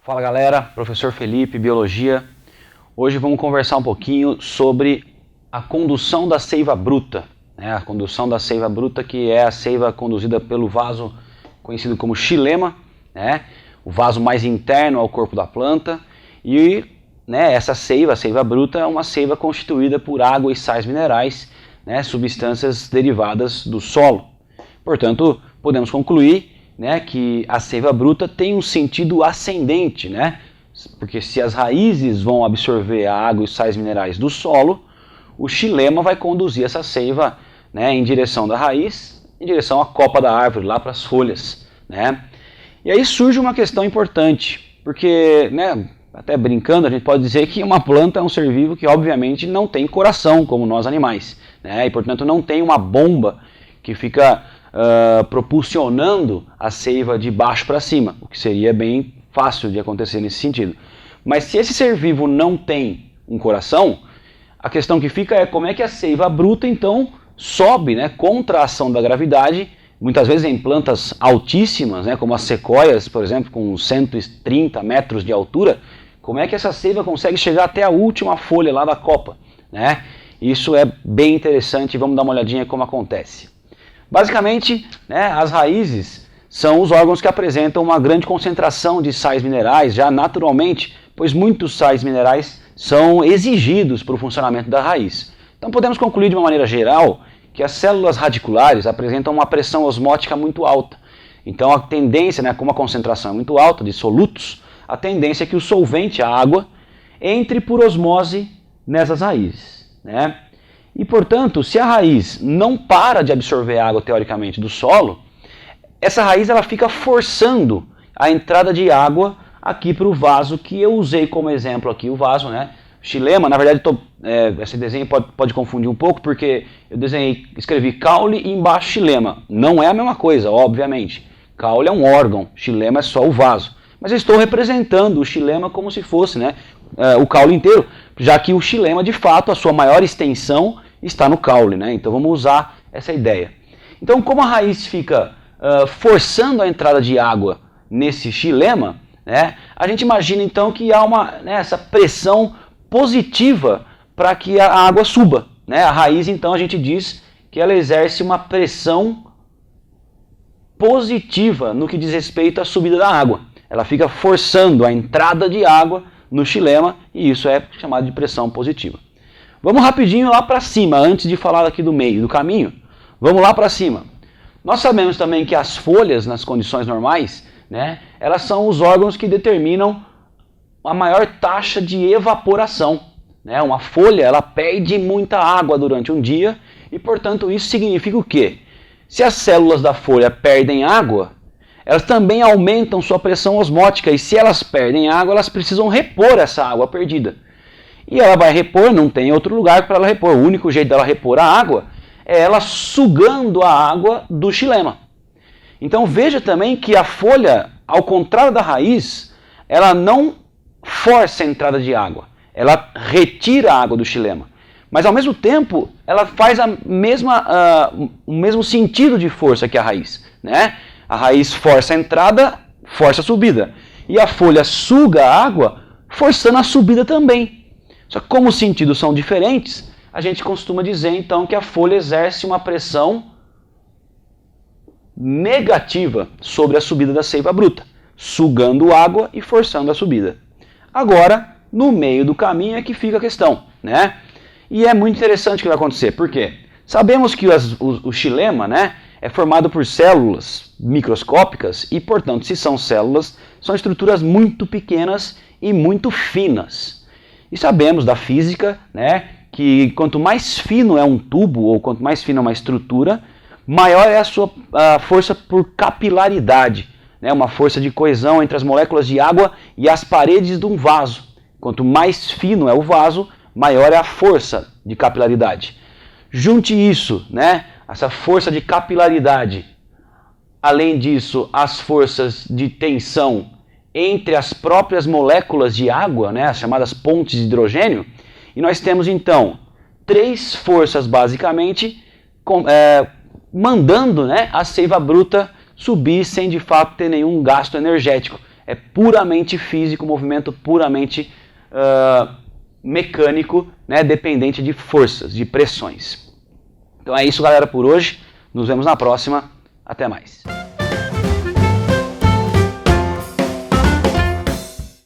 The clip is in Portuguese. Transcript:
Fala galera, professor Felipe, Biologia. Hoje vamos conversar um pouquinho sobre a condução da seiva bruta, né? A condução da seiva bruta, que é a seiva conduzida pelo vaso conhecido como xilema, né? O vaso mais interno ao corpo da planta. E essa seiva, a seiva bruta, é uma seiva constituída por água e sais minerais, né? Substâncias derivadas do solo. Portanto, podemos concluir que a seiva bruta tem um sentido ascendente, porque se as raízes vão absorver a água e os sais minerais do solo, o xilema vai conduzir essa seiva em direção da raiz, em direção à copa da árvore, lá para as folhas. E aí surge uma questão importante, porque, até brincando, a gente pode dizer que uma planta é um ser vivo que obviamente não tem coração, como nós animais, e portanto não tem uma bomba que fica propulsionando a seiva de baixo para cima, o que seria bem fácil de acontecer nesse sentido. Mas se esse ser vivo não tem um coração, a questão que fica é como é que a seiva bruta então sobe contra a ação da gravidade, muitas vezes em plantas altíssimas, como as sequoias, por exemplo, com 130 metros de altura, como é que essa seiva consegue chegar até a última folha lá da copa, Isso é bem interessante, vamos dar uma olhadinha como acontece. Basicamente, as raízes são os órgãos que apresentam uma grande concentração de sais minerais, já naturalmente, pois muitos sais minerais são exigidos para o funcionamento da raiz. Então podemos concluir de uma maneira geral que as células radiculares apresentam uma pressão osmótica muito alta. Então a tendência, como a concentração é muito alta de solutos, a tendência é que o solvente, a água, entre por osmose nessas raízes. E, portanto, se a raiz não para de absorver água, teoricamente, do solo, essa raiz ela fica forçando a entrada de água aqui para o vaso, que eu usei como exemplo aqui, o vaso, xilema. Na verdade, esse desenho pode confundir um pouco, porque eu escrevi caule e embaixo xilema. Não é a mesma coisa, obviamente. Caule é um órgão, xilema é só o vaso. Mas eu estou representando o xilema como se fosse o caule inteiro, já que o xilema, de fato, a sua maior extensão está no caule, Então vamos usar essa ideia. Então, como a raiz fica forçando a entrada de água nesse xilema, a gente imagina então que há essa pressão positiva para que a água suba. A raiz, então, a gente diz que ela exerce uma pressão positiva no que diz respeito à subida da água. Ela fica forçando a entrada de água no xilema e isso é chamado de pressão positiva. Vamos rapidinho lá para cima, antes de falar aqui do meio, do caminho. Vamos lá para cima. Nós sabemos também que as folhas, nas condições normais, elas são os órgãos que determinam a maior taxa de evaporação. Uma folha, ela perde muita água durante um dia e, portanto, isso significa o quê? Se as células da folha perdem água, elas também aumentam sua pressão osmótica e se elas perdem água, elas precisam repor essa água perdida. E ela vai repor, não tem outro lugar para ela repor. O único jeito dela repor a água é ela sugando a água do xilema. Então veja também que a folha, ao contrário da raiz, ela não força a entrada de água. Ela retira a água do xilema. Mas ao mesmo tempo, ela faz o mesmo sentido de força que a raiz. A raiz força a entrada, força a subida. E a folha suga a água, forçando a subida também. Só que como os sentidos são diferentes, a gente costuma dizer então que a folha exerce uma pressão negativa sobre a subida da seiva bruta, sugando água e forçando a subida. Agora, no meio do caminho é que fica a questão, E é muito interessante o que vai acontecer, por quê? Sabemos que o xilema, é formado por células microscópicas e, portanto, se são células, são estruturas muito pequenas e muito finas. E sabemos da física, que quanto mais fino é um tubo, ou quanto mais fina é uma estrutura, maior é a sua força por capilaridade, uma força de coesão entre as moléculas de água e as paredes de um vaso. Quanto mais fino é o vaso, maior é a força de capilaridade. Junte isso, essa força de capilaridade, além disso, as forças de tensão entre as próprias moléculas de água, as chamadas pontes de hidrogênio, e nós temos então três forças basicamente mandando a seiva bruta subir sem de fato ter nenhum gasto energético. é puramente físico, movimento puramente mecânico, né, dependente de forças, de pressões. Então é isso, galera, por hoje. Nos vemos na próxima. Até mais.